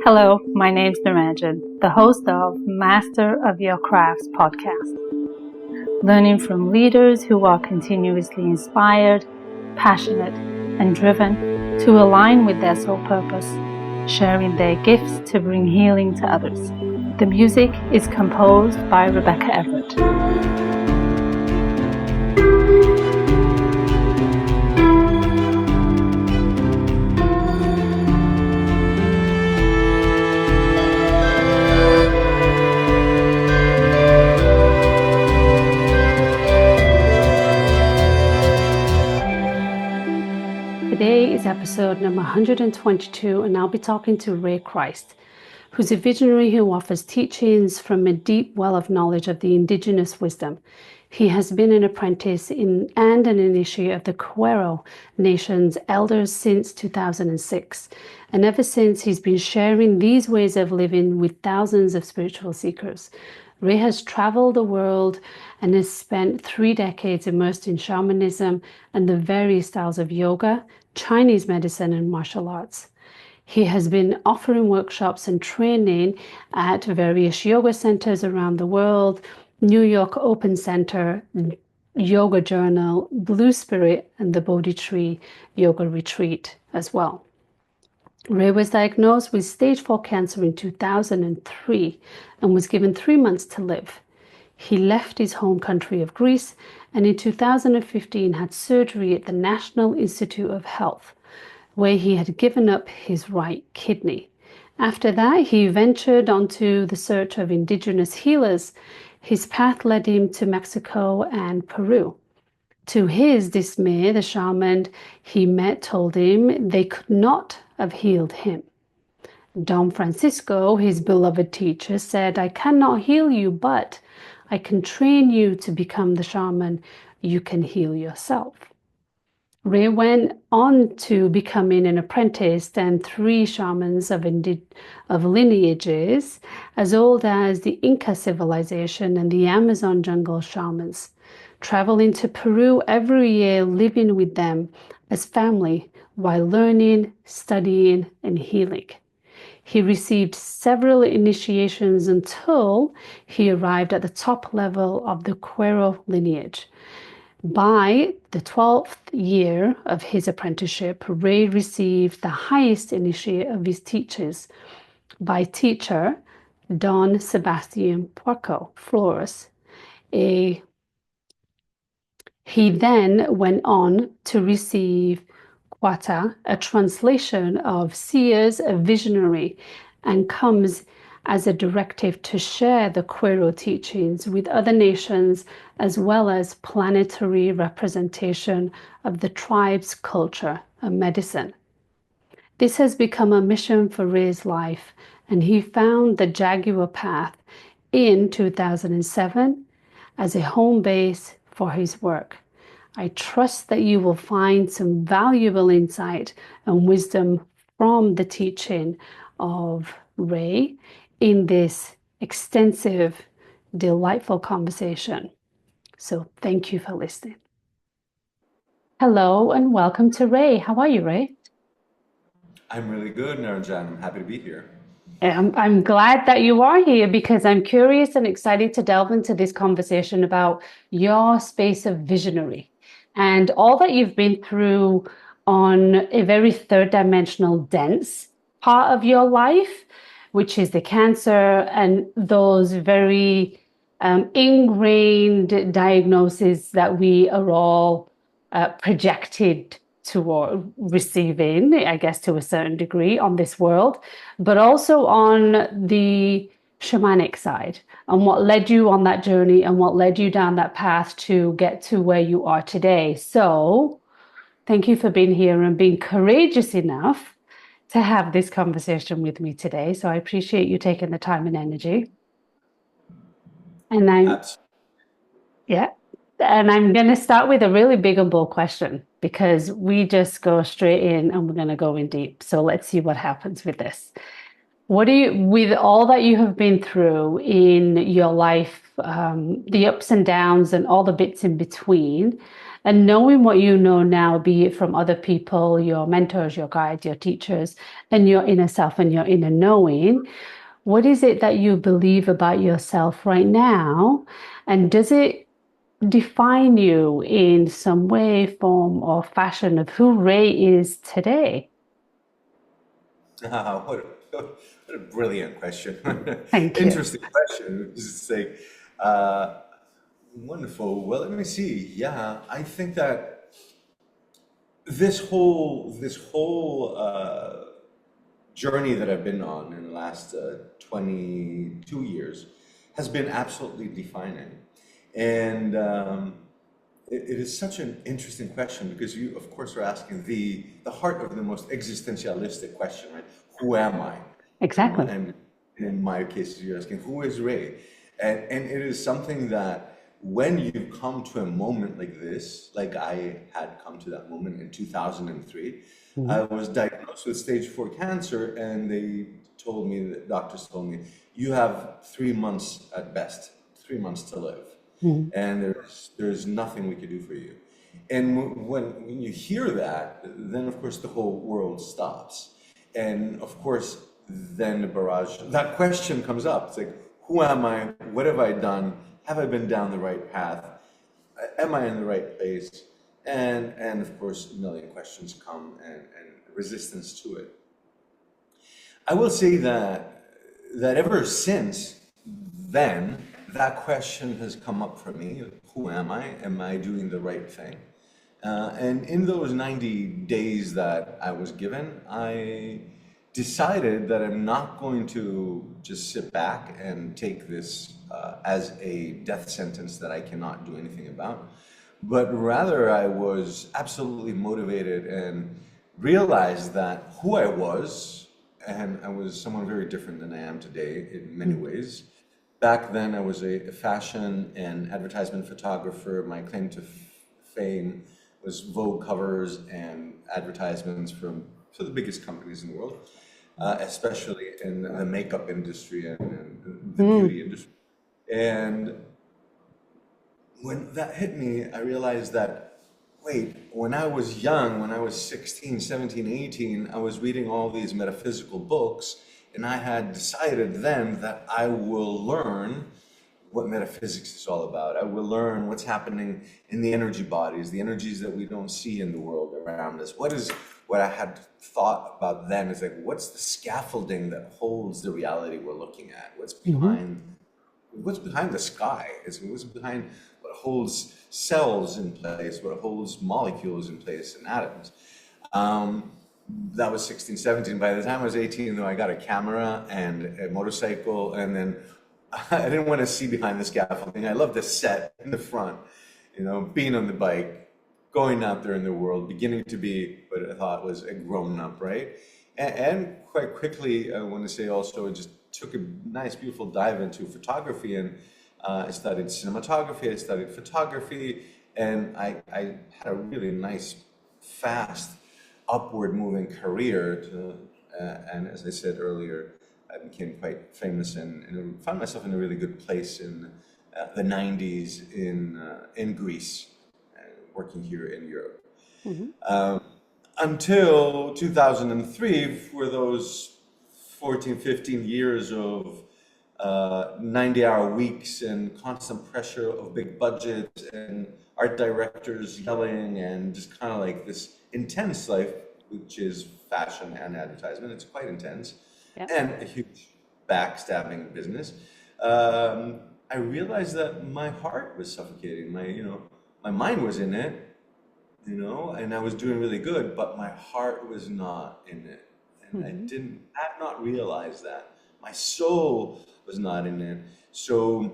Hello, my name's Niranjan, the host of Master of Your Crafts podcast. Learning from leaders who are continuously inspired, passionate, and driven to align with their soul purpose, sharing their gifts to bring healing to others. The music is composed by Rebecca Everett. Today is episode number 122, and I'll be talking to Ray Crist, who's a visionary who offers teachings from a deep well of knowledge of the indigenous wisdom. He has been an apprentice and an initiate of the Quero Nation's elders since 2006, and ever since he's been sharing these ways of living with thousands of spiritual seekers. Ray has traveled the world and has spent 3 decades immersed in shamanism and the various styles of yoga, Chinese medicine, and martial arts. He has been offering workshops and training at various yoga centers around the world, New York Open Center, Yoga Journal, Blue Spirit, and the Bodhi Tree Yoga Retreat as well. Ray was diagnosed with stage 4 cancer in 2003 and was given 3 months to live. He left his home country of Greece and in 2015 had surgery at the National Institute of Health, where he had given up his right kidney. After that, he ventured onto the search of indigenous healers. His path led him to Mexico and Peru. To his dismay, the shaman he met told him they could not have healed him. Don Fransisco, his beloved teacher, said, "I cannot heal you, but I can train you to become the shaman you can heal yourself." Ray went on to becoming an apprentice and 3 shamans of lineages as old as the Inca civilization and the Amazon jungle shamans, traveling to Peru every year, living with them as family while learning, studying, and healing. He received several initiations until he arrived at the top level of the Quero lineage. By the 12th year of his apprenticeship, Ray received the highest initiate of his teachers by teacher Don Sebastian Puerco Flores. He then went on to receive Quata, a translation of Seers, a visionary, and comes as a directive to share the Quero teachings with other nations, as well as planetary representation of the tribe's culture and medicine. This has become a mission for Ray's life, and he found the Jaguar Path in 2007 as a home base for his work. I trust that you will find some valuable insight and wisdom from the teaching of Ray in this extensive, delightful conversation. So thank you for listening. Hello and welcome to Ray. How are you, Ray? I'm really good, Niranjan. I'm happy to be here. I'm glad that you are here because I'm curious and excited to delve into this conversation about your space of visionary and all that you've been through on a very third dimensional dense part of your life, which is the cancer and those very ingrained diagnoses that we are all projected toward receiving, I guess, to a certain degree on this world, but also on the shamanic side and what led you on that journey and what led you down that path to get to where you are today. So thank you for being here and being courageous enough to have this conversation with me today. So I appreciate you taking the time and energy. And I'm going to start with a really big and bold question because we just go straight in and we're going to go in deep. So let's see what happens with this. What do you, with all that you have been through in your life, the ups and downs and all the bits in between, and knowing what you know now, be it from other people, your mentors, your guides, your teachers, and your inner self and your inner knowing, what is it that you believe about yourself right now? And does it define you in some way, form, or fashion of who Ray is today? What a brilliant question. Thank you. Interesting question. It's like, uh, wonderful. Well, let me see. Yeah, I think that this whole journey that I've been on in the last 22 years has been absolutely defining. And it is such an interesting question because you, of course, are asking the heart of the most existentialistic question, right? Who am I? You know, Exactly. and in my case, you're asking, who is Ray? And it is something that when you come to a moment like this, like I had come to that moment in 2003, I Mhm. was diagnosed with stage 4 cancer, and the doctors told me, you have 3 months at best, 3 months to live, Mhm. and there's nothing we could do for you. And when you hear that, then of course the whole world stops. And of course, then the barrage, that question comes up. It's like, who am I? What have I done? Have I been down the right path? Am I in the right place? And of course, a million questions come, and resistance to it. I will say that ever since then, that question has come up for me. Who am I? Am I doing the right thing? And in those 90 days that I was given, I decided that I'm not going to just sit back and take this as a death sentence that I cannot do anything about, but rather I was absolutely motivated and realized that who I was, and I was someone very different than I am today in many ways. Back then, I was a fashion and advertisement photographer. My claim to fame was Vogue covers and advertisements for the biggest companies in the world, especially in the makeup industry and the Mm. beauty industry. And when that hit me, I realized that, wait, when I was young, when I was 16, 17, 18, I was reading all these metaphysical books, and I had decided then that I will learn what metaphysics is all about. I will learn what's happening in the energy bodies, the energies that we don't see in the world around us. What I had thought about then is like, what's the scaffolding that holds the reality we're looking at? Mhm. What's behind the sky? It's what's behind what holds cells in place, what holds molecules in place and atoms. Um, that was 16, 17. By the time I was 18, though, I got a camera and a motorcycle, and then I didn't want to see behind the scaffolding. I loved the set in the front, being on the bike, going out there in the world, beginning to be what I thought was a grown up, right? And quite quickly, I want to say also, I just took a nice, beautiful dive into photography, and I studied cinematography, I studied photography, and I had a really nice, fast, upward moving career. And as I said earlier, I became quite famous and found myself in a really good place in the 90s in Greece, working here in Europe. Mhm. Until 2003, for those 14, 15 years of 90-hour weeks and constant pressure of big budgets and art directors yelling and just kind of like this intense life, which is fashion and advertisement. It's quite intense Yep. and a huge backstabbing business. I realized that my heart was suffocating. My mind was in it, and I was doing really good, but my heart was not in it. And Mhm. had not realized that. My soul was not in it. So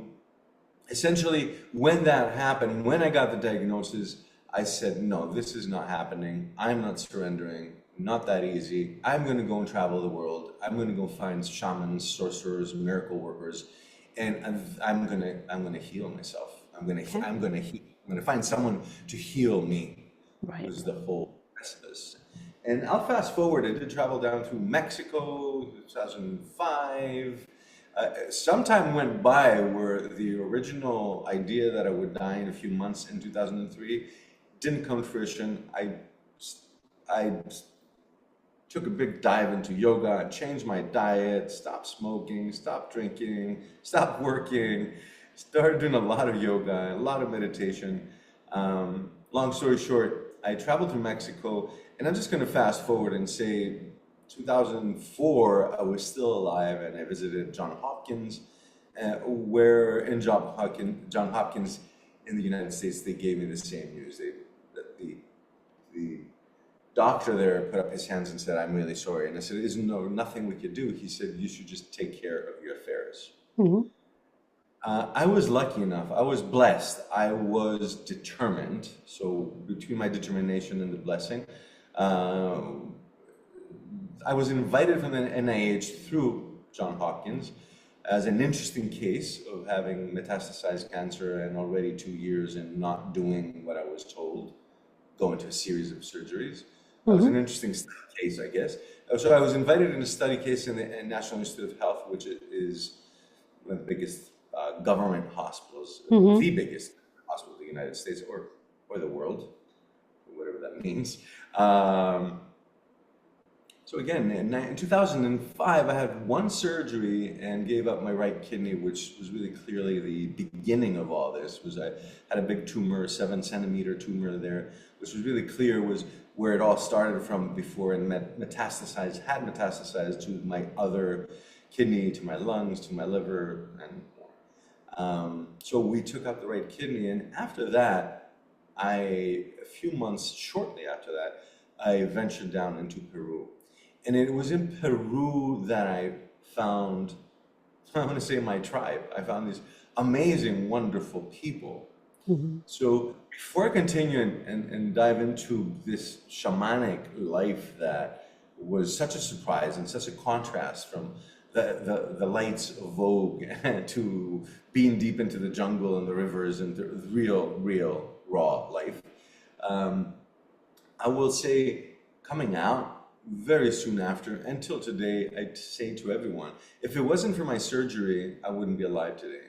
essentially, when that happened, when I got the diagnosis, I said, no, this is not happening. I'm not surrendering. Not that easy. I'm going to go and travel the world. I'm going to go find shamans, sorcerers, miracle workers, and I'm going to heal myself. Okay. I'm going to find someone to heal me Right. was the whole process. And I'll fast forward. I did travel down through Mexico, 2005. Some time went by where the original idea that I would die in a few months in 2003 didn't come to fruition. I took a big dive into yoga, changed my diet, stopped smoking, stopped drinking, stopped working, started doing a lot of yoga, a lot of meditation. Long story short, I traveled to Mexico, and I'm just going to fast forward and say 2004, I was still alive, and I visited Johns Hopkins, where in Johns Hopkins in the United States, they gave me the same news. The doctor there put up his hands and said, "I'm really sorry." And I said, "There's nothing we could do." He said, "You should just take care of your affairs." Mhm. I was lucky enough. I was blessed. I was determined. So between my determination and the blessing, uh, I was invited from the NIH through Johns Hopkins as an interesting case of having metastasized cancer and already 2 years and not doing what I was told, go into a series of surgeries. That was an Mhm. interesting study case, I guess. So I was invited in a study case in the National Institute of Health, which is one of the biggest government hospitals, Mhm. the biggest hospital in the United States or the world, whatever that means. So again, in 2005, I had one surgery and gave up my right kidney, which was really clearly the beginning of all this. Was I had a big tumor, 7 centimeter tumor there, which was really clear was where it all started from before and had metastasized to my other kidney, to my lungs, to my liver, and more. So we took out the right kidney, and after that, a few months shortly after that, I ventured down into Peru. And it was in Peru that I found, I want to say my tribe. I found these amazing, wonderful people. Mhm. So before I continue and dive into this shamanic life that was such a surprise and such a contrast from the lights of Vogue to being deep into the jungle and the rivers and the real, raw life, um, I will say coming out very soon after, until today, I say to everyone, if it wasn't for my surgery, I wouldn't be alive today.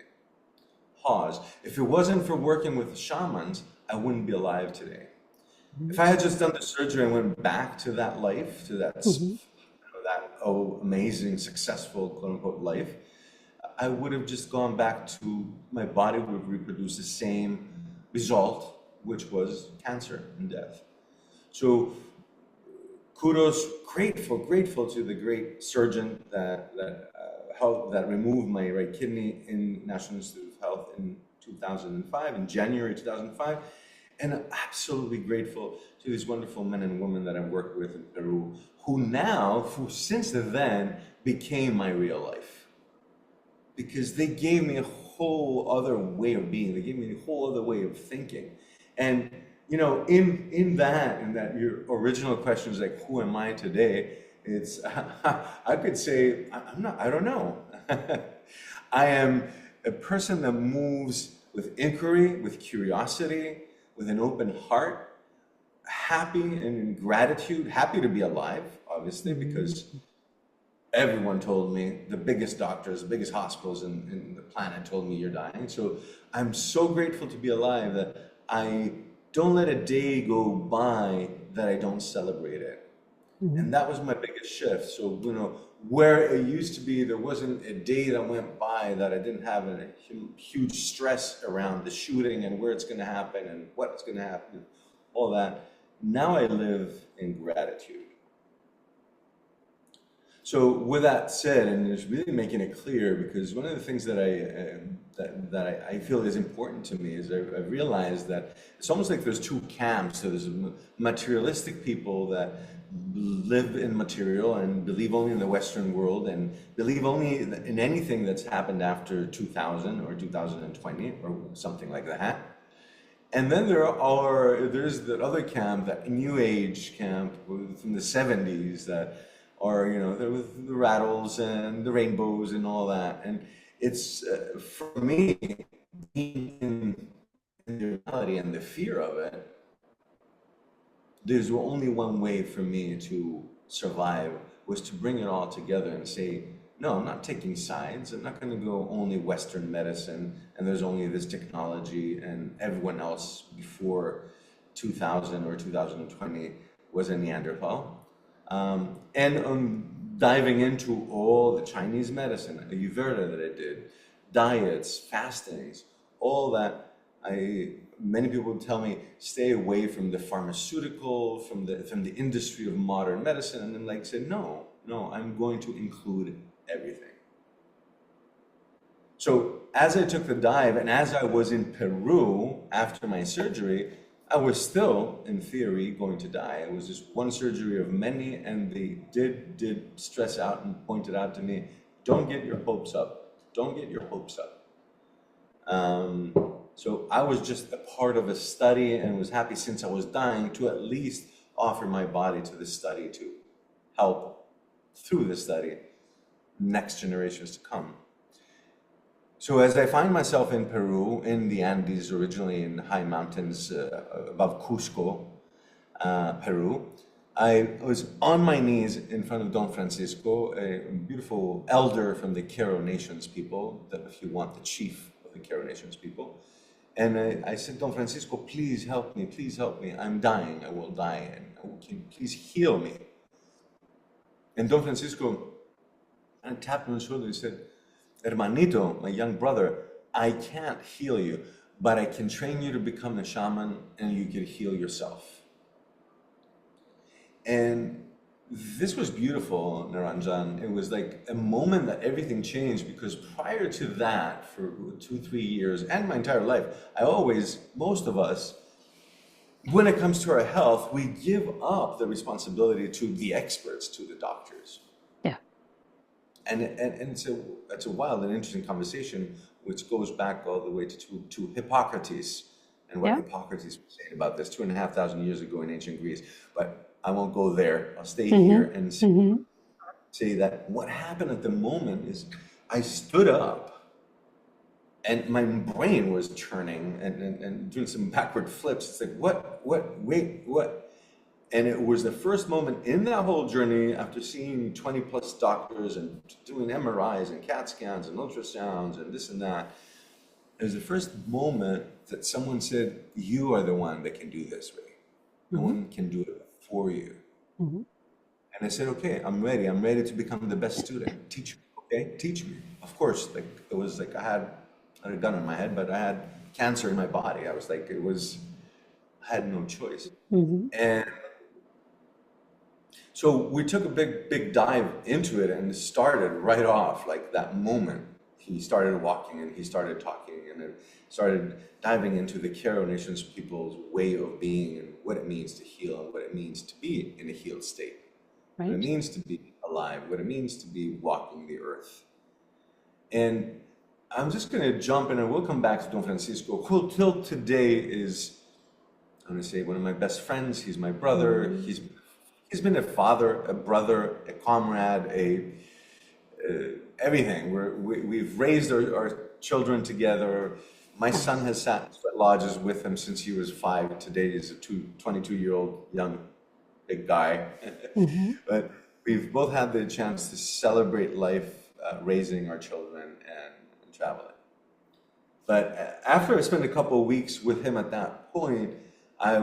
Pause. If it wasn't for working with shamans, I wouldn't be alive today. If I had just done the surgery and went back to that life, to Mhm. that amazing, successful, quote unquote life, I would have just gone back to my body would reproduce the same result, which was cancer and death. So kudos, grateful to the great surgeon that removed my right kidney in National Institute of Health in 2005, in January 2005, and absolutely grateful to these wonderful men and women that I've worked with in Peru, who since then became my real life because they gave me a whole other way of being. They gave me a whole other way of thinking. And in that your original question is like, who am I today? It's I could say I'm not. I don't know. I am a person that moves with inquiry, with curiosity, with an open heart, happy and in gratitude, happy to be alive, obviously, because Mhm. everyone told me, the biggest doctors, the biggest hospitals in the planet told me you're dying. So I'm so grateful to be alive that I don't let a day go by that I don't celebrate it. Mhm. And that was my biggest shift. So, where it used to be, there wasn't a day that went by that I didn't have a huge stress around the shooting and where it's going to happen and what's going to happen, all that. Now I live in gratitude. So with that said, and just really making it clear, because one of the things that I feel is important to me is I realized that it's almost like there's two camps. So there's materialistic people that live in material and believe only in the Western world and believe only in anything that's happened after 2000 or 2020 or something like that. And then there's that other camp, that New Age camp from the 70s that are, there with the rattles and the rainbows and all that. And it's, for me, being in the reality and the fear of it, there's only one way for me to survive, was to bring it all together and say, no, I'm not taking sides. I'm not going to go only Western medicine and there's only this technology and everyone else before 2000 or 2020 was a Neanderthal. And diving into all the Chinese medicine, Ayurveda that I did, diets, fastings, all that. Many people tell me stay away from the pharmaceutical, from the industry of modern medicine, and then like said, no, I'm going to include everything. So as I took the dive and as I was in Peru after my surgery, I was still, in theory, going to die. It was just one surgery of many, and they did stress out and pointed out to me, don't get your hopes up. Don't get your hopes up. So I was just a part of a study and was happy since I was dying to at least offer my body to the study to help through the study next generations to come. So as I find myself in Peru, in the Andes, originally in high mountains above Cusco, Peru, I was on my knees in front of Don Fransisco, a beautiful elder from the Quero Nations people, that if you want, the chief of the Quero Nations people. And I said, Don Francisco, please help me, I'm dying, I will die, and can you please heal me? And Don Francisco tapped me on the shoulder and said, Hermanito, my young brother, I can't heal you, but I can train you to become a shaman and you can heal yourself. And this was beautiful, Naranjan. It was like a moment that everything changed, because prior to that, for 2-3 years and my entire life, most of us, when it comes to our health, we give up the responsibility to the experts, to the doctors. Yeah. And it's a wild and interesting conversation, which goes back all the way to Hippocrates and what Hippocrates was saying about this 2,500 years ago in ancient Greece. But I won't go there. I'll stay here and say that what happened at the moment is I stood up and my brain was churning and doing some backward flips. It's like, what? And it was the first moment in that whole journey, after seeing 20 plus doctors and doing MRIs and CAT scans and ultrasounds and this and that. It was the first moment that someone said, you are the one that can do this, Ray. No one can do it for you. And I said, okay, I'm ready to become the best student. Teach me, okay? Teach me. Of course, like it was like I had a gun in my head, but I had cancer in my body. I was like, I had no choice. And so we took a big dive into it and started right off, like that moment. He started walking and he started talking and it started diving into the Quero Nations people's way of being and what it means to heal and what it means to be in a healed state. Right. What it means to be alive, what it means to be walking the earth. And I'm just going to jump in and we'll come back to Don Francisco, who till today is, I'm going to say, one of my best friends. He's my brother. He's been a father, a brother, a comrade, everything. We've raised our children together. My son has sat in sweat lodges with him since he was 5. Today he's a 22-year-old young big guy. But we've both had the chance to celebrate life, raising our children and traveling. But after I spent a couple of weeks with him at that point, I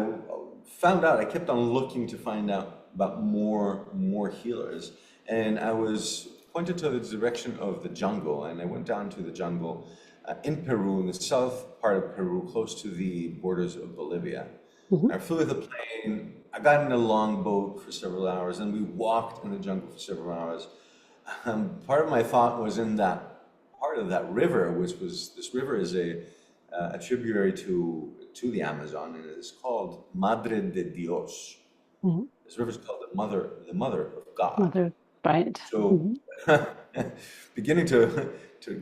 found out, I kept on looking to find out about more healers. And I was pointed to the direction of the jungle, and I went down to the jungle in Peru, in the south part of Peru, close to the borders of Bolivia. I flew with a plane, I got in a long boat for several hours, and we walked in the jungle for several hours. Part of my thought was in that part of that river, this river is a tributary to the Amazon, and it's called Madre de Dios. This river is called the mother of God. Mother, right. So beginning to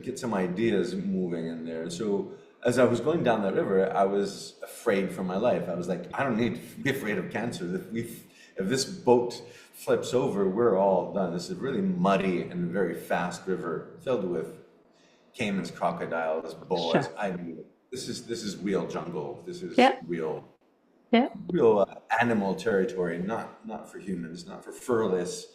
get some ideas moving in there. So as I was going down that river, I was afraid for my life. I was like, I don't need to be afraid of cancer. If this boat flips over, we're all done. This is a really muddy and very fast river filled with caimans, crocodiles, boas. Sure. This is real jungle. This is real. Yeah. real animal territory, not for humans, not for furless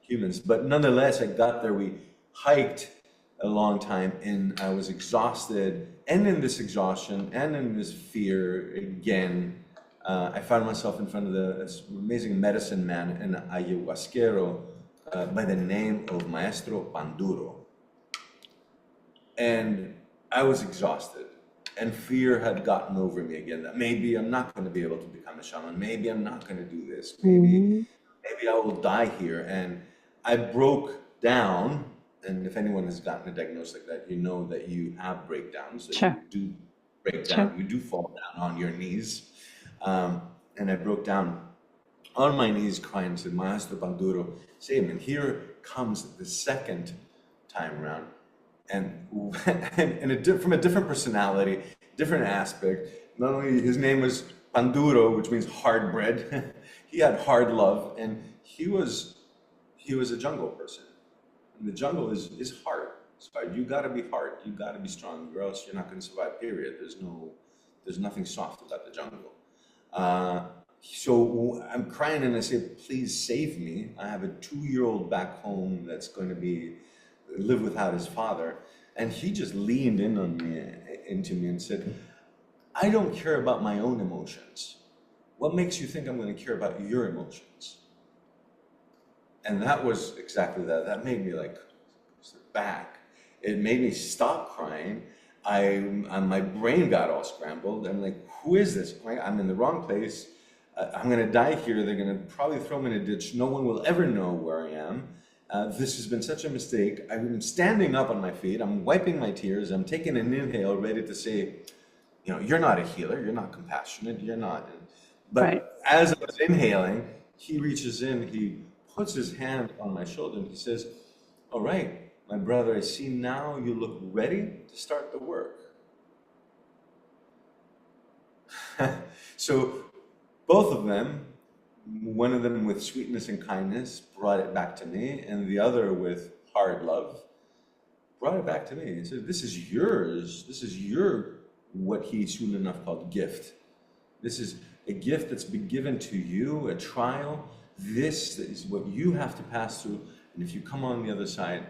humans. But nonetheless, I got there. We hiked a long time, and I was exhausted. And in this exhaustion, and in this fear again, I found myself in front of this amazing medicine man, an ayahuasquero by the name of Maestro Panduro. And I was exhausted, and fear had gotten over me again, that maybe I'm not going to be able to become a shaman. Maybe I'm not going to do this. Maybe I will die here. And I broke down. And if anyone has gotten a diagnosis like that, you know that you have breakdowns, that Sure. you do break Sure. down, you do fall down on your knees. And I broke down on my knees crying and said, Maestro Panduro, save me. And here comes the second time around. And, from a different personality, different aspect. Not only his name was Panduro, which means hard bread. He had hard love, and he was a jungle person. And the jungle is hard. It's hard. You got to be hard. You got to be strong, or else you're not going to survive. Period. There's nothing soft about the jungle. So I'm crying and I say, please save me. I have a 2-year-old back home that's going to live without his father. And he just leaned into me and said, I don't care about my own emotions. What makes you think I'm going to care about your emotions? And that was exactly that. That made me like back. It made me stop crying. My brain got all scrambled. I'm like, who is this? I'm in the wrong place. I'm going to die here. They're going to probably throw me in a ditch. No one will ever know where I am. This has been such a mistake. I'm standing up on my feet. I'm wiping my tears. I'm taking an inhale, ready to say, you're not a healer. You're not compassionate. You're not. But Right. as I was inhaling, he reaches in. He puts his hand on my shoulder and he says, all right, my brother, I see now you look ready to start the work. So both of them, one of them with sweetness and kindness, brought it back to me, and the other with hard love brought it back to me. He said, this is yours. This is what he soon enough called gift. This is a gift that's been given to you, a trial. This is what you have to pass through. And if you come on the other side,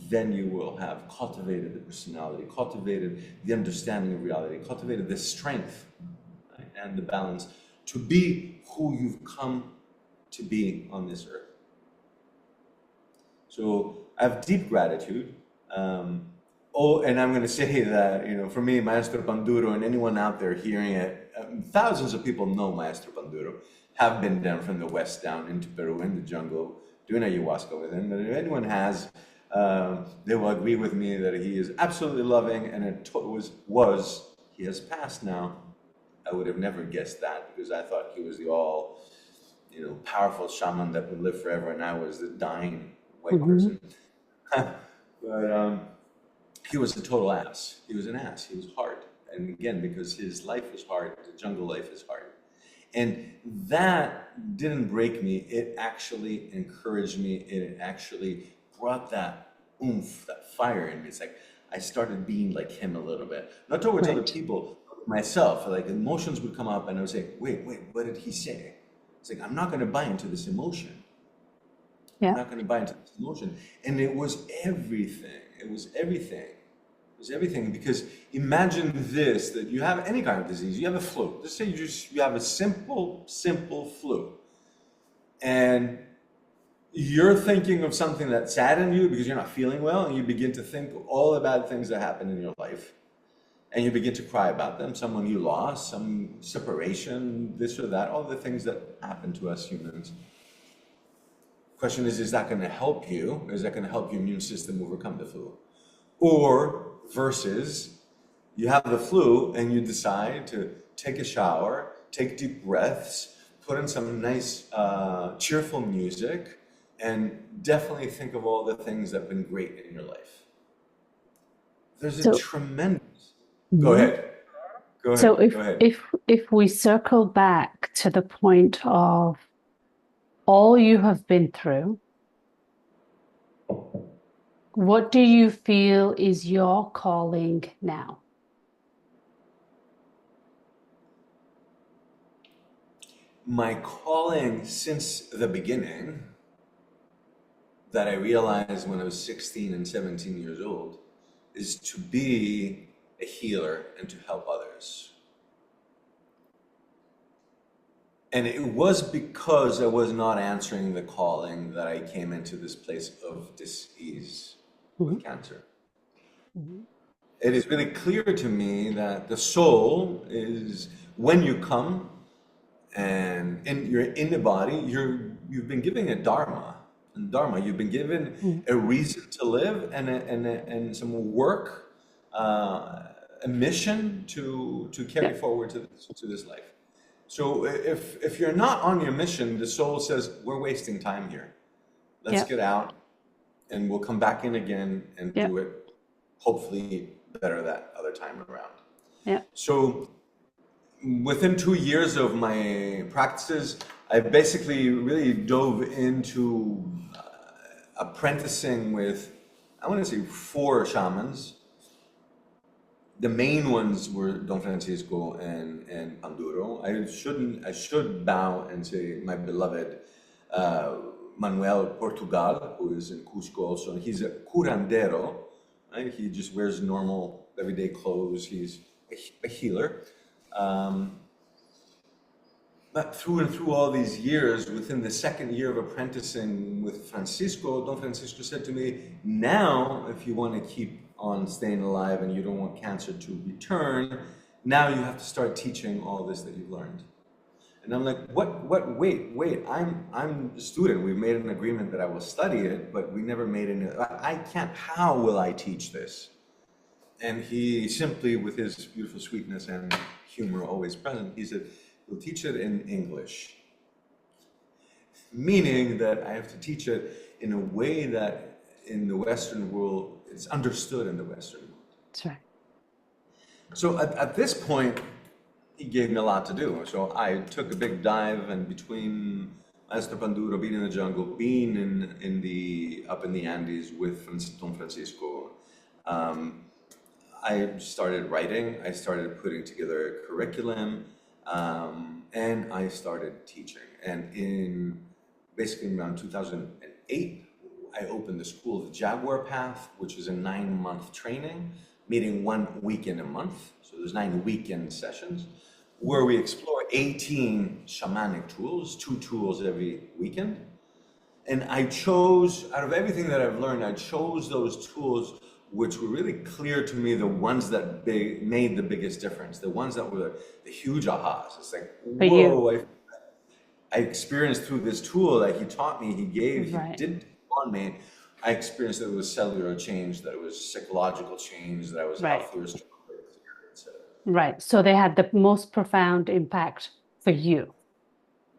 then you will have cultivated the personality, cultivated the understanding of reality, cultivated the strength, right, and the balance to be who you've come to be on this earth. So I have deep gratitude. And I'm going to say that, for me, Maestro Panduro, and anyone out there hearing it, thousands of people know Maestro Panduro, have been down from the west down into Peru in the jungle doing ayahuasca with him. But if anyone has, they will agree with me that he is absolutely loving, and he has passed now. I would have never guessed that, because I thought he was the all, powerful shaman that would live forever, and I was the dying white person. But he was a total ass. He was an ass. He was hard. And again, because his life was hard, the jungle life is hard. And that didn't break me. It actually encouraged me. It actually brought that oomph, that fire in me. It's like I started being like him a little bit. Not towards other people, but myself. Like emotions would come up and I would say, wait, what did he say? It's like, I'm not going to buy into this emotion. Yeah. I'm not going to buy into this emotion. And it was everything. It was everything, because imagine this, that you have any kind of disease, you have a flu. Let's say you have a simple flu. And you're thinking of something that saddened you because you're not feeling well, and you begin to think of all the bad things that happened in your life. And you begin to cry about them, someone you lost, some separation, this or that, all the things that happen to us humans. Question is that going to help you? Is that going to help your immune system overcome the flu? Or versus you have the flu and you decide to take a shower, take deep breaths, put in some nice cheerful music, and definitely think of all the things that have been great in your life. There's a tremendous... Go ahead. So if we circle back to the point of all you have been through, what do you feel is your calling now? my calling since the beginning, that I realized when I was 16 and 17 years old, is to be a healer and to help others. And it was because I was not answering the calling that I came into this place of dis-ease with cancer. It is really clear to me that the soul is, when you come and you're in the body, you've been given a dharma. And dharma, you've been given a reason to live and some work, a mission to carry forward to this life. So if you're not on your mission, the soul says, we're wasting time here. Let's get out and we'll come back in again and do it hopefully better that other time around. Yeah. So within 2 years of my practices, I basically really dove into apprenticing with, I want to say 4 shamans. The main ones were Don Fransisco and Panduro. I should bow and say my beloved Manuel Portugal, who is in Cusco also. He's a curandero, right? He just wears normal everyday clothes. He's a healer. But through all these years, within the second year of apprenticing with Fransisco, Don Francisco said to me, now, if you want to keep on staying alive and you don't want cancer to return, now you have to start teaching all this that you've learned. And I'm like, wait, I'm a student. We've made an agreement that I will study it, but we never made any, I can't, how will I teach this? And he simply, with his beautiful sweetness and humor always present, he said, we'll teach it in English. Meaning that I have to teach it in a way that in the Western world, it's understood in the Western world. That's right. So at this point, he gave me a lot to do. So I took a big dive, and between Maestro Panduro, being in the jungle, being up in the Andes with Don Francisco, I started writing, I started putting together a curriculum, and I started teaching. And in basically around 2008, I opened the School of the Jaguar Path, which is a 9-month training, meeting 1 weekend a month. So there's 9 weekend sessions where we explore 18 shamanic tools, 2 tools every weekend. And I chose, out of everything that I've learned, I chose those tools which were really clear to me, the ones that made the biggest difference, the ones that were the huge ahas. It's like, whoa, I experienced through this tool that he taught me, he did on me. I experienced that it was cellular change, that it was psychological change, that I was healthier, stronger, etc. Right. So they had the most profound impact for you.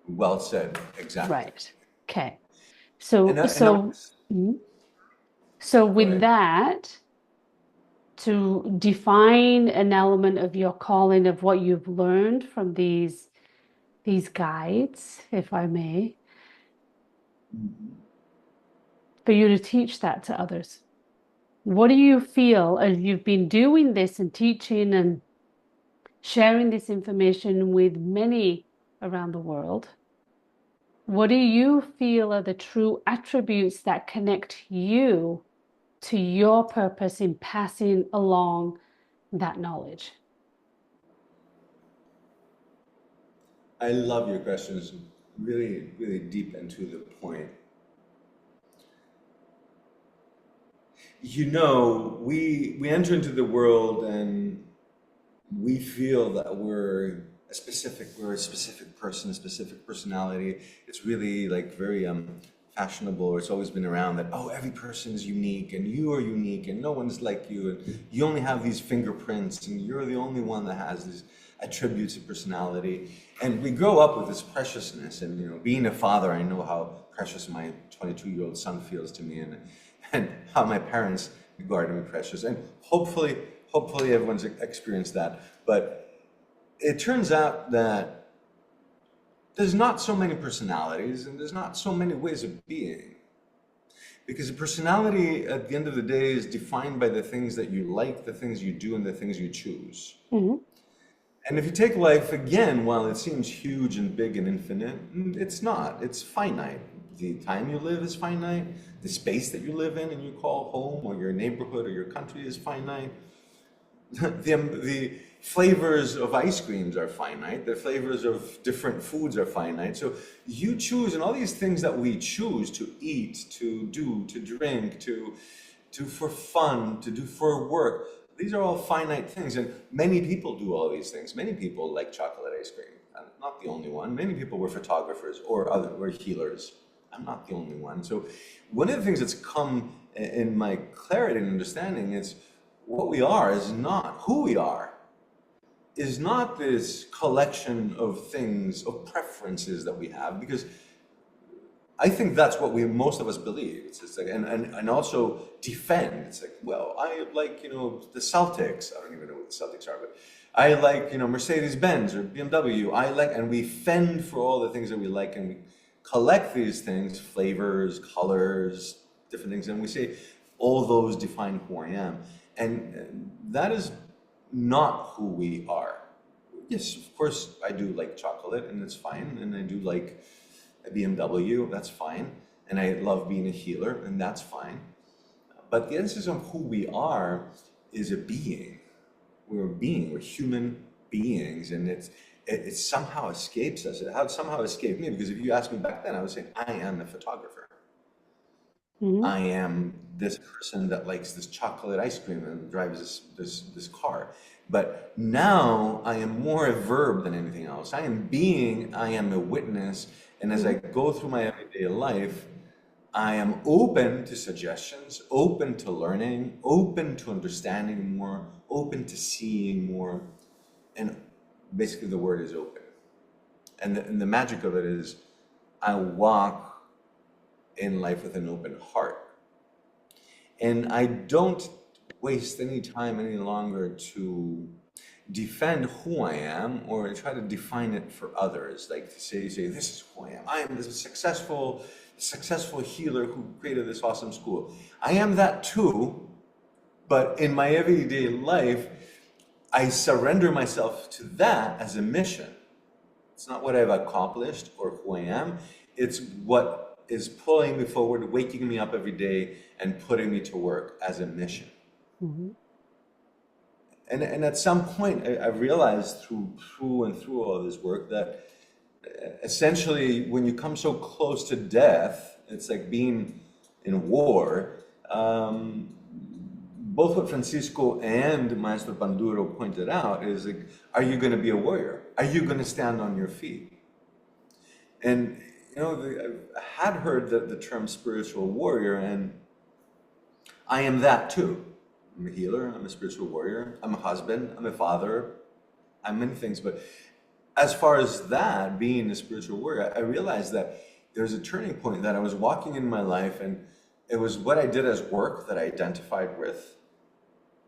Well said. Exactly. Right. Okay. So with that, to define an element of your calling, of what you've learned from these guides, if I may, for you to teach that to others. What do you feel as you've been doing this and teaching and sharing this information with many around the world? What do you feel are the true attributes that connect you to your purpose in passing along that knowledge? I love your questions, really, really deep and to the point. You know, we enter into the world and we feel that we're a specific person, a specific personality. It's really like very fashionable. It's always been around that, oh, every person is unique and you are unique and no one's like you. And you only have these fingerprints and you're the only one that has these attributes of personality. And we grow up with this preciousness. And, you know, being a father, I know how precious my 22-year-old son feels to me and how my parents regard me precious. And hopefully everyone's experienced that. But it turns out that there's not so many personalities and there's not so many ways of being. Because a personality, at the end of the day, is defined by the things that you like, the things you do, and the things you choose. Mm-hmm. And if you take life again, while it seems huge and big and infinite, it's not. It's finite. The time you live is finite. The space that you live in and you call home, or your neighborhood or your country, is finite. The flavors of ice creams are finite. The flavors of different foods are finite. So you choose, and all these things that we choose to eat, to do, to drink, to for fun, to do for work, these are all finite things. And many people do all these things. Many people like chocolate ice cream. I'm not the only one. Many people were photographers or were healers. I'm not the only one. So one of the things that's come in my clarity and understanding is what we are is not who we are, is not this collection of things, of preferences that we have, because I think that's what most of us believe. It's just like, and also defend. It's like, well, I like, the Celtics. I don't even know what the Celtics are, but I like, Mercedes-Benz or BMW. I like, and we fend for all the things that we like, and we collect these things, flavors, colors, different things, and we say, all those define who I am. And that is not who we are. Yes, of course, I do like chocolate, and it's fine, and I do like a BMW, that's fine, and I love being a healer, and that's fine. But the essence of who we are is a being. We're a being, we're human beings, and it somehow escapes us. It somehow escaped me, because if you asked me back then, I would say, I am a photographer. I am this person that likes this chocolate ice cream and drives this car. But now I am more a verb than anything else. I am being, I am a witness, and as I go through my everyday life, I am open to suggestions, open to learning, open to understanding more, open to seeing more, and basically the word is open. And the magic of it is I walk in life with an open heart. And I don't waste any time any longer to defend who I am or try to define it for others. Like to say, this is who I am. I am this successful healer who created this awesome school. I am that too, but in my everyday life, I surrender myself to that as a mission. It's not what I've accomplished or who I am. It's what is pulling me forward, waking me up every day, and putting me to work as a mission. And at some point, I realized through all this work that essentially, when you come so close to death, it's like being in war. Both what Fransisco and Maestro Panduro pointed out is like, are you going to be a warrior? Are you going to stand on your feet? And I had heard the term spiritual warrior, and I am that too. I'm a healer, I'm a spiritual warrior, I'm a husband, I'm a father, I'm many things. But as far as that, being a spiritual warrior, I realized that there's a turning point that I was walking in my life, and it was what I did as work that I identified with,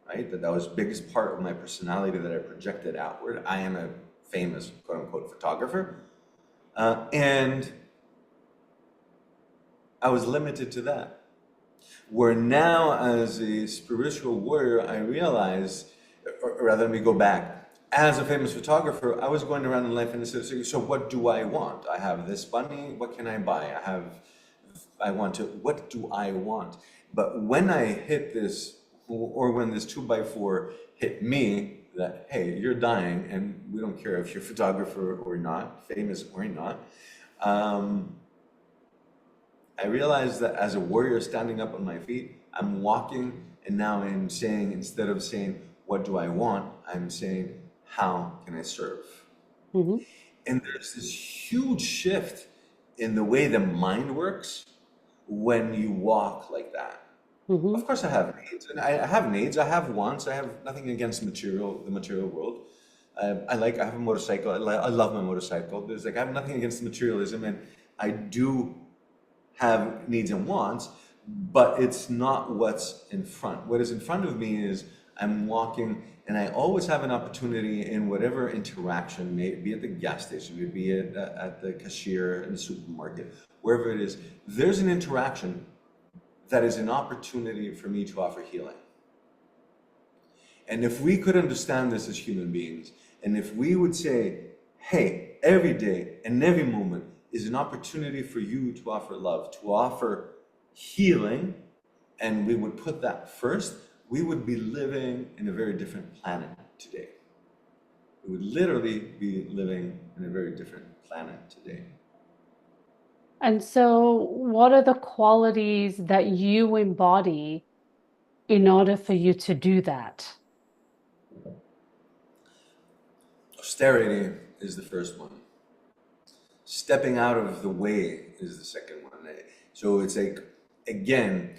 right? That was the biggest part of my personality that I projected outward. I am a famous, quote unquote, photographer. And I was limited to that. Where now, as a spiritual warrior, I realized, or rather, let me go back. As a famous photographer, I was going around in life and said, so what do I want? I have this bunny, what can I buy? What do I want? But when I hit this, or when this 2x4 hit me, that, hey, you're dying, and we don't care if you're a photographer or not, famous or not, I realized that as a warrior standing up on my feet, I'm walking, and now I'm saying, instead of saying, what do I want? I'm saying, how can I serve? And there's this huge shift in the way the mind works when you walk like that. Of course I have needs, and I have needs, I have wants, I have nothing against the material world. I have a motorcycle, I love my motorcycle. I have nothing against materialism, and I do have needs and wants, but it's not what's in front. What is in front of me is I'm walking, and I always have an opportunity in whatever interaction, maybe at the gas station, maybe at the cashier in the supermarket, wherever it is, there's an interaction that is an opportunity for me to offer healing. And if we could understand this as human beings, And if we would say, hey, every day and every moment is an opportunity for you to offer love, to offer healing, and we would put that first, we would be living in a very different planet today. We would literally be living in a very different planet today. And so, what are the qualities that you embody in order for you to do that? Austerity is the first one. Stepping out of the way is the second one. So it's like, again,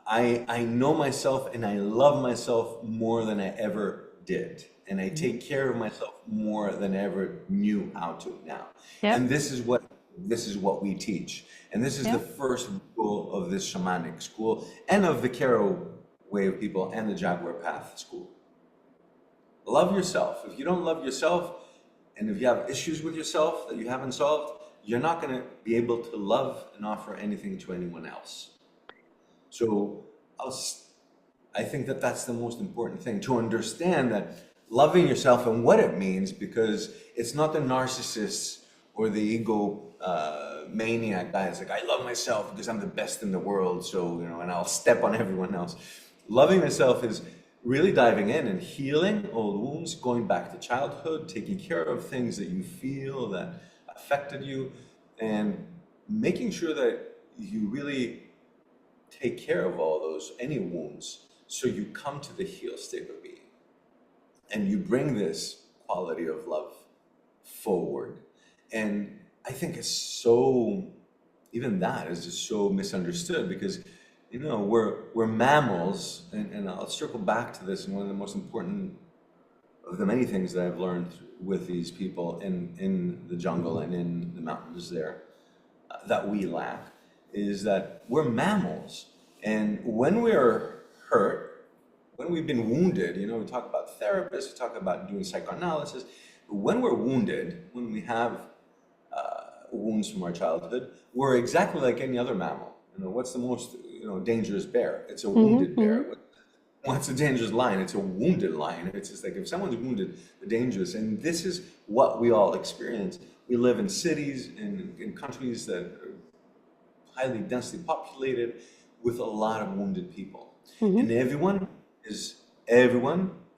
I know myself and I love myself more than I ever did. And I take care of myself more than I ever knew how to now. Yep. And this is what we teach. And this is the first rule of this shamanic school and of the Karo way of people and the Jaguar Path school. Love yourself. If you don't love yourself, and if you have issues with yourself that you haven't solved, you're not going to be able to love and offer anything to anyone else. So I think that that's the most important thing, to understand that loving yourself and what it means, because it's not the narcissists or the ego maniac guy. It's like, I love myself because I'm the best in the world, so, and I'll step on everyone else. Loving yourself is really diving in and healing old wounds, going back to childhood, taking care of things that you feel that affected you, and making sure that you really take care of all those, any wounds, so you come to the healed state of being. And you bring this quality of love forward. And I think it's so, even that is just so misunderstood, because we're mammals, and I'll circle back to this. And one of the most important of the many things that I've learned with these people in the jungle and in the mountains there that we lack is that we're mammals. And when we're hurt, when we've been wounded, we talk about therapists, we talk about doing psychoanalysis. When we're wounded, when we have wounds from our childhood, we're exactly like any other mammal. What's the most dangerous bear? It's a wounded bear. What's a dangerous lion? It's a wounded lion. It's just like, if someone's wounded, they're dangerous. And this is what we all experience. We live in cities, in countries that are highly densely populated with a lot of wounded people. And everyone,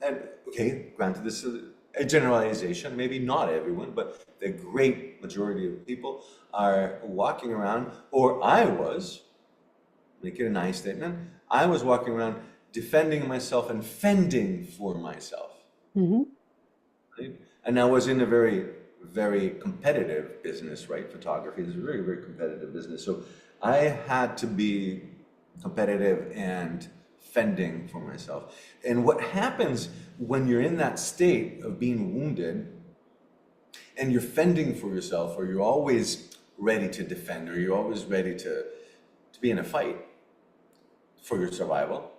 and okay, granted this is a generalization, maybe not everyone, but the great majority of people are walking around, or I was, make it a nice statement, I was walking around defending myself and fending for myself. Right? And I was in a very, very competitive business, right? Photography is a very, very competitive business. So I had to be competitive and fending for myself. And what happens when you're in that state of being wounded and you're fending for yourself, or you're always ready to defend, or you're always ready to be in a fight for your survival,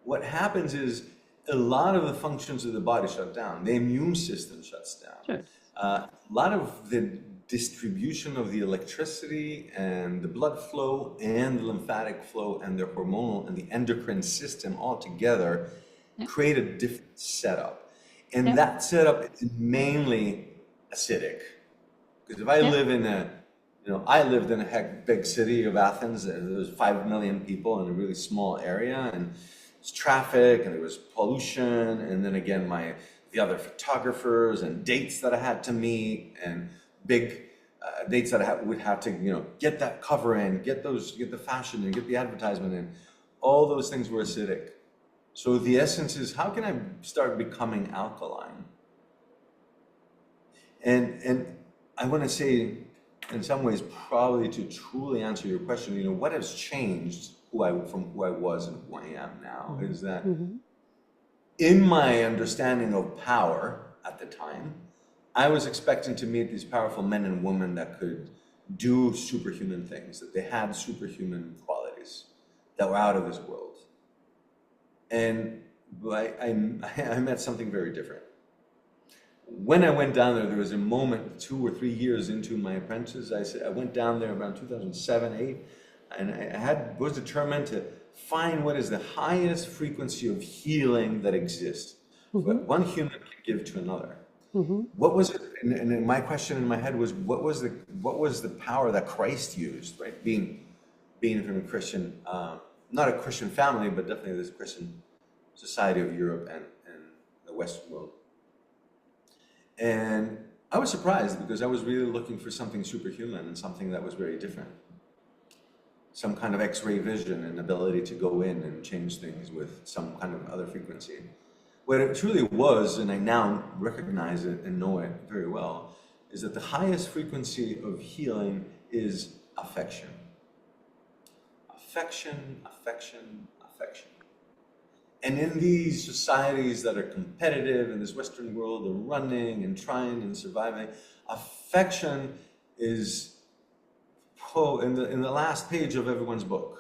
what happens is a lot of the functions of the body shut down. The immune system shuts down. Sure. A lot of the distribution of the electricity and the blood flow and the lymphatic flow and the hormonal and the endocrine system all together create a different setup. And that setup is mainly acidic. Because if I live in I lived in a big city of Athens. There was 5 million people in a really small area, and there's traffic, and there was pollution, and then again the other photographers and dates that I had to meet, and big dates that I would have to get that cover in, get the fashion in, get the advertisement in. All those things were acidic. So the essence is, how can I start becoming alkaline? And I want to say, in some ways, probably to truly answer your question, what has changed from who I was and who I am now is that in my understanding of power at the time, I was expecting to meet these powerful men and women that could do superhuman things, that they had superhuman qualities, that were out of this world. And I met something very different. When I went down there was a moment 2 or 3 years into my apprentice. I went down there around 2007, 2008, and I was determined to find what is the highest frequency of healing that exists, what one human can give to another. Mm-hmm. What was it? And my question in my head was, what was the power that Christ used, right? Being from a Christian, not a Christian family, but definitely this Christian society of Europe and the Western world. And I was surprised because I was really looking for something superhuman and something that was very different. Some kind of X-ray vision and ability to go in and change things with some kind of other frequency. What it truly was, and I now recognize it and know it very well, is that the highest frequency of healing is affection. Affection, affection, affection. And in these societies that are competitive in this Western world, are running and trying and surviving, affection is in the last page of everyone's book.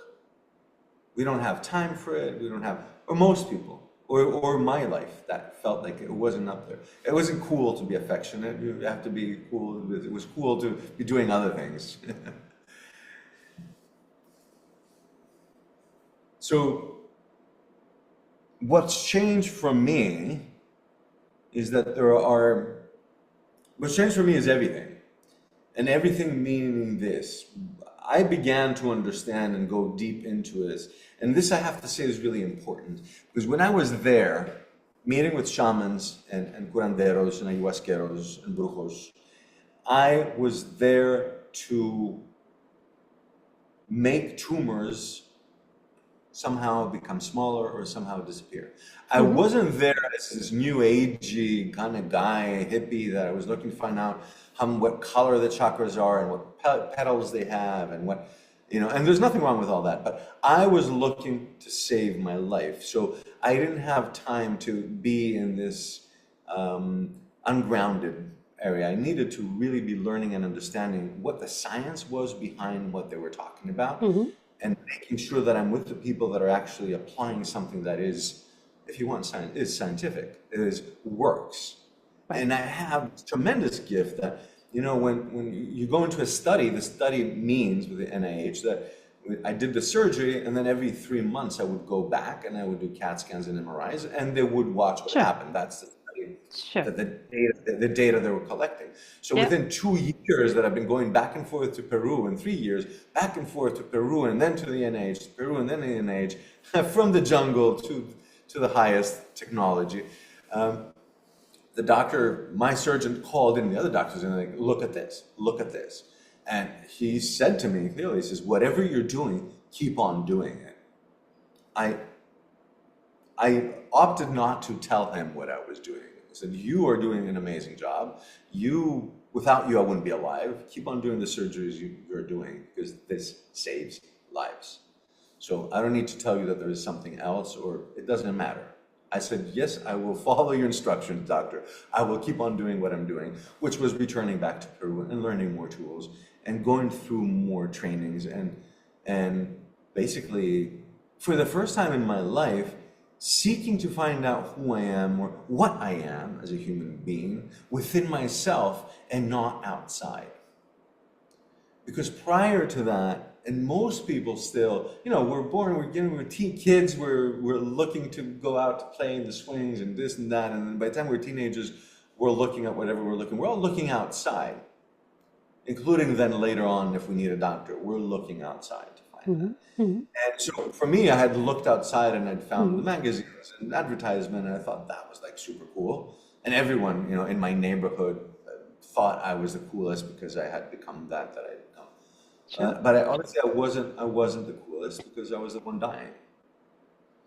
We don't have time for it. We don't have, or most people, or my life, that felt like it wasn't up there. It wasn't cool to be affectionate. You have to be cool. It was cool to be doing other things. So what's changed for me is that what's changed for me is everything. And everything meaning this. I began to understand and go deep into this. And this, I have to say, is really important. Because when I was there, meeting with shamans and curanderos and ayahuasqueros and brujos, I was there to make tumors somehow become smaller or somehow disappear. I wasn't there as this new agey kind of guy, hippie, that I was looking to find out what color the chakras are and what petals they have and what, and there's nothing wrong with all that, but I was looking to save my life. So I didn't have time to be in this ungrounded area. I needed to really be learning and understanding what the science was behind what they were talking about. And making sure that I'm with the people that are actually applying something that is, if you want, is scientific, works. Right. And I have tremendous gift that, when you go into a study, the study means with the NIH that I did the surgery, and then every 3 months I would go back and I would do CAT scans and MRIs, and they would watch what happened. That's the study. Sure. The data they were collecting. So within 2 years that I've been going back and forth to Peru, and 3 years back and forth to Peru, and then to the NIH, to Peru, and then the NIH, from the jungle to the highest technology. The doctor, my surgeon, called in the other doctors and like, look at this. And he said to me clearly, he says, whatever you're doing, keep on doing it. I opted not to tell him what I was doing. I said, you are doing an amazing job. Without you, I wouldn't be alive. Keep on doing the surgeries you're doing because this saves lives. So I don't need to tell you that there is something else, or it doesn't matter. I said, yes, I will follow your instructions, doctor. I will keep on doing what I'm doing, which was returning back to Peru and learning more tools and going through more trainings and basically, for the first time in my life, seeking to find out who I am or what I am as a human being within myself and not outside. Because prior to that, and most people still, we're born, we're kids, we're looking to go out to play in the swings and this and that, and then by the time we're teenagers, we're looking at whatever we're all looking outside, including then later on, if we need a doctor, we're looking outside to find that. And so for me, I had looked outside and I'd found the magazines and advertisement, and I thought that was like super cool. And everyone, in my neighborhood thought I was the coolest because I had become that I had become. Sure. But honestly, I wasn't the coolest because I was the one dying.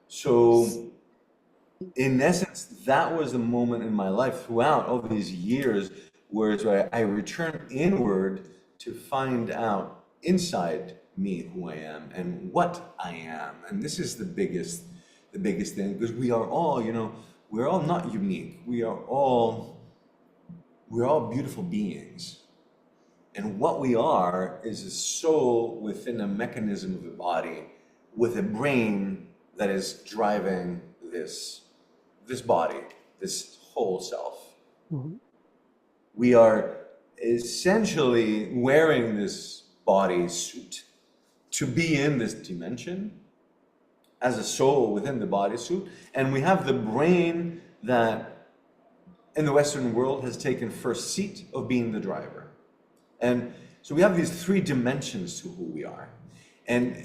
So in essence, that was the moment in my life throughout all these years where I returned inward to find out inside me who I am and what I am. And this is the biggest thing, because we are all, we're all not unique. We're all beautiful beings. And what we are is a soul within a mechanism of the body with a brain that is driving this body, this whole self. We are essentially wearing this body suit to be in this dimension as a soul within the bodysuit, and we have the brain that in the Western world has taken first seat of being the driver. And so we have these three dimensions to who we are. And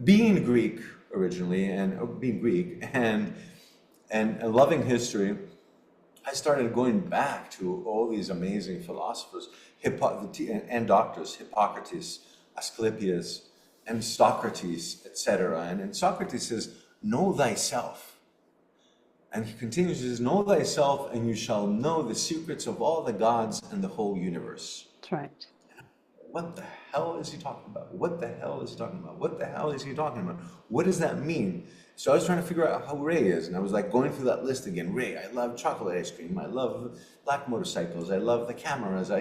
being Greek originally, and being Greek and loving history, I started going back to all these amazing philosophers and doctors, Hippocrates, Asclepius, and Socrates, etc. And Socrates says, know thyself. And he continues, he says, know thyself and you shall know the secrets of all the gods and the whole universe. That's right. What the hell is he talking about? What the hell is he talking about? What the hell is he talking about? What does that mean? So I was trying to figure out how Ray is, and I was like going through that list again. Ray, I love chocolate ice cream. I love black motorcycles. I love the cameras.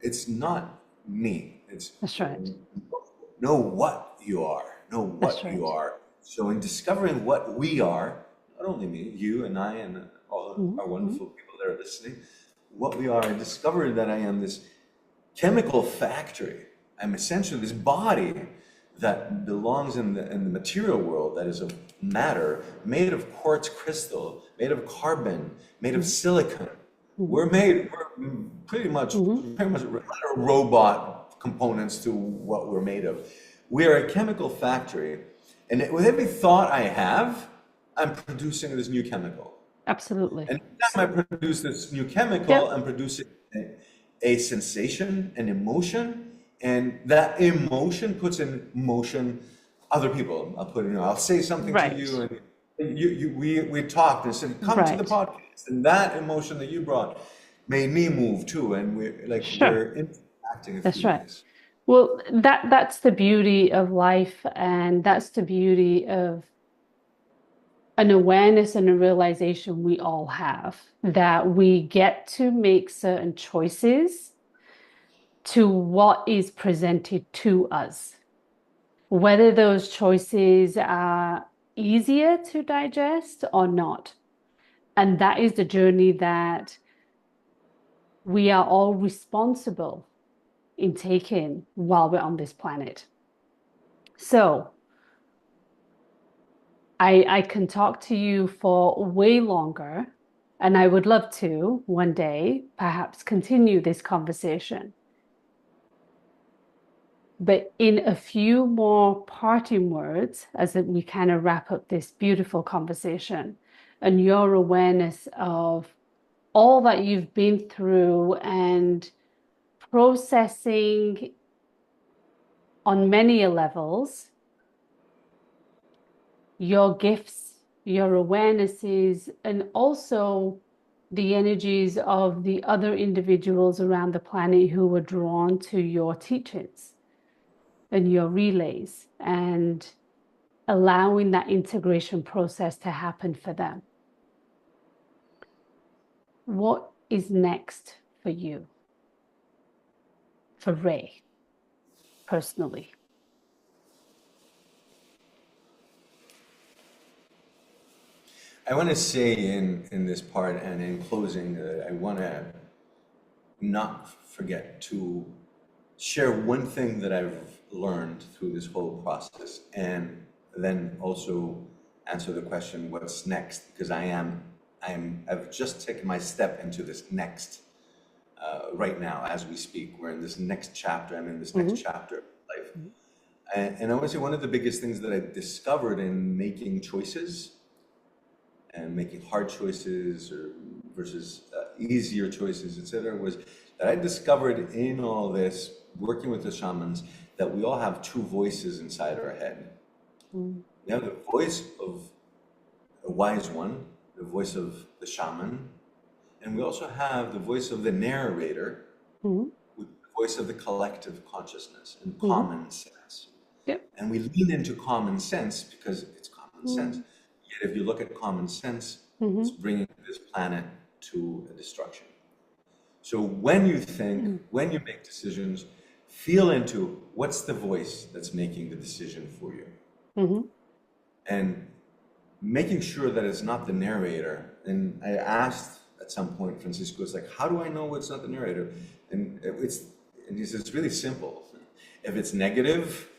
It's not me. That's right. Know what you are. Know what That's right. you are. So in discovering what we are, not only me, you and I and all our wonderful people that are listening, what we are, I discovered that I am this chemical factory. I'm essentially this body that belongs in the material world, that is of matter, made of quartz crystal, made of carbon, made of silicon. We're pretty much robot components to what we're made of. We are a chemical factory, and with every thought I have, I'm producing this new chemical. Absolutely. And every time I produce this new chemical, I'm producing a sensation, an emotion, and that emotion puts in motion other people. I'll say something to you, and we talked and said, come to the podcast, and that emotion that you brought made me move too, and we're interacting. That's right. Well, that's the beauty of life, and that's the beauty of an awareness and a realization we all have, that we get to make certain choices to what is presented to us, whether those choices are easier to digest or not. And that is the journey that we are all responsible in taking while we're on this planet. So I can talk to you for way longer, and I would love to one day perhaps continue this conversation. But in a few more parting words, as we kind of wrap up this beautiful conversation, and your awareness of all that you've been through and processing on many levels, your gifts, your awarenesses, and also the energies of the other individuals around the planet who were drawn to your teachings and your relays, and allowing that integration process to happen for them. What is next for you, for Ray, personally? I want to say in this part and in closing that I want to not forget to share one thing that I've learned through this whole process, and then also answer the question, what's next? Because I've just taken my step into this next right now as we speak. We're in this next chapter. I'm in this next chapter of life. And I want to say one of the biggest things that I discovered in making choices and making hard choices versus easier choices, etc., was that I discovered in all this, working with the shamans, that we all have two voices inside our head. We have the voice of a wise one, the voice of the shaman, and we also have the voice of the narrator, with the voice of the collective consciousness and common sense. And we lean into common sense because it's common sense. Yet if you look at common sense, it's bringing this planet to a destruction. So when you think, when you make decisions, feel into what's the voice that's making the decision for you. And making sure that it's not the narrator. And I asked at some point, Fransisco, it's like, how do I know it's not the narrator? And he says, it's really simple. If it's negative,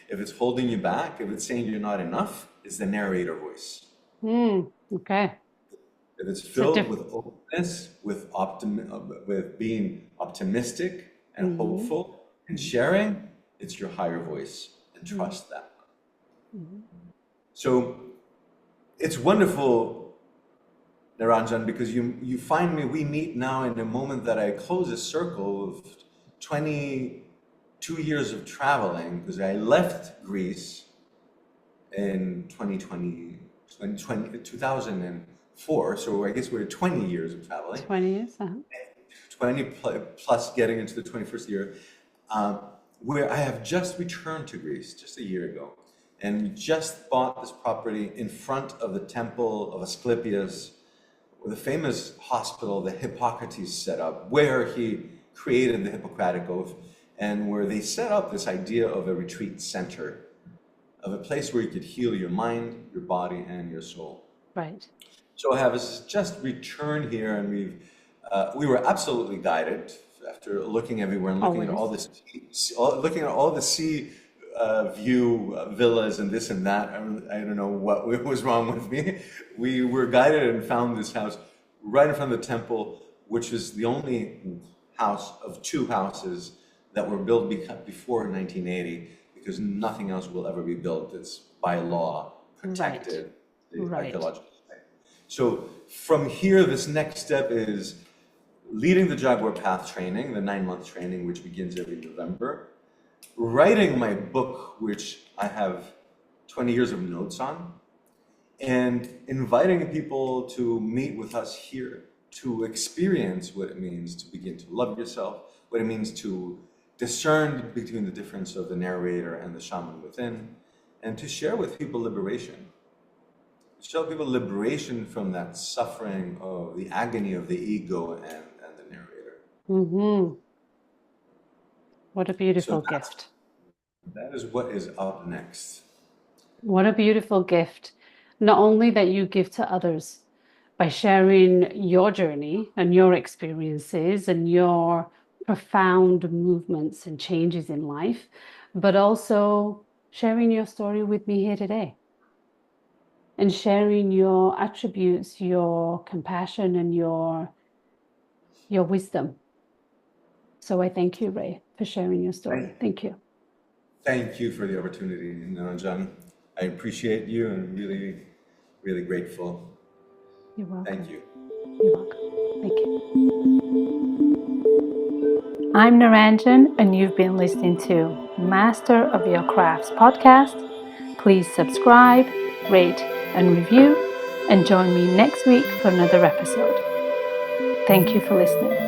if it's holding you back, if it's saying you're not enough, it's the narrator voice. Okay. if it's filled with openness, with with being optimistic and hopeful and sharing, it's your higher voice, and trust that. So it's wonderful, Naranjan, because you find me, we meet now in a moment that I close a circle of 22 years of traveling, because I left Greece in 2004, so I guess we're 20 years of traveling. 20 years, 20 plus getting into the 21st year, where I have just returned to Greece just a year ago, and just bought this property in front of the temple of Asclepius, the famous hospital that Hippocrates set up, where he created the Hippocratic Oath, and where they set up this idea of a retreat center, of a place where you could heal your mind, your body, and your soul. Right. So I have just returned here, and we were absolutely guided after looking everywhere and looking at all this, looking at all the sea view villas and this and that. I don't know what was wrong with me. We were guided and found this house right in front of the temple, which is the only house of two houses that were built before 1980, because nothing else will ever be built. It's by law protected, the archaeological site. So from here, this next step is leading the Jaguar Path training, the 9-month training, which begins every November, writing my book, which I have 20 years of notes on, and inviting people to meet with us here to experience what it means to begin to love yourself, what it means to discern between the difference of the narrator and the shaman within, and to share with people liberation. Show people liberation from that suffering of the agony of the ego and the narrator. What a beautiful gift. That is what is up next. What a beautiful gift. Not only that you give to others by sharing your journey and your experiences and your profound movements and changes in life, but also sharing your story with me here today. And sharing your attributes, your compassion, and your wisdom. So I thank you, Ray, for sharing your story. Thank you. Thank you for the opportunity, Naranjan. I appreciate you and really, really grateful. You're welcome. Thank you. You're welcome. Thank you. I'm Naranjan, and you've been listening to Master of Your Crafts podcast. Please subscribe, rate, and review, and join me next week for another episode. Thank you for listening.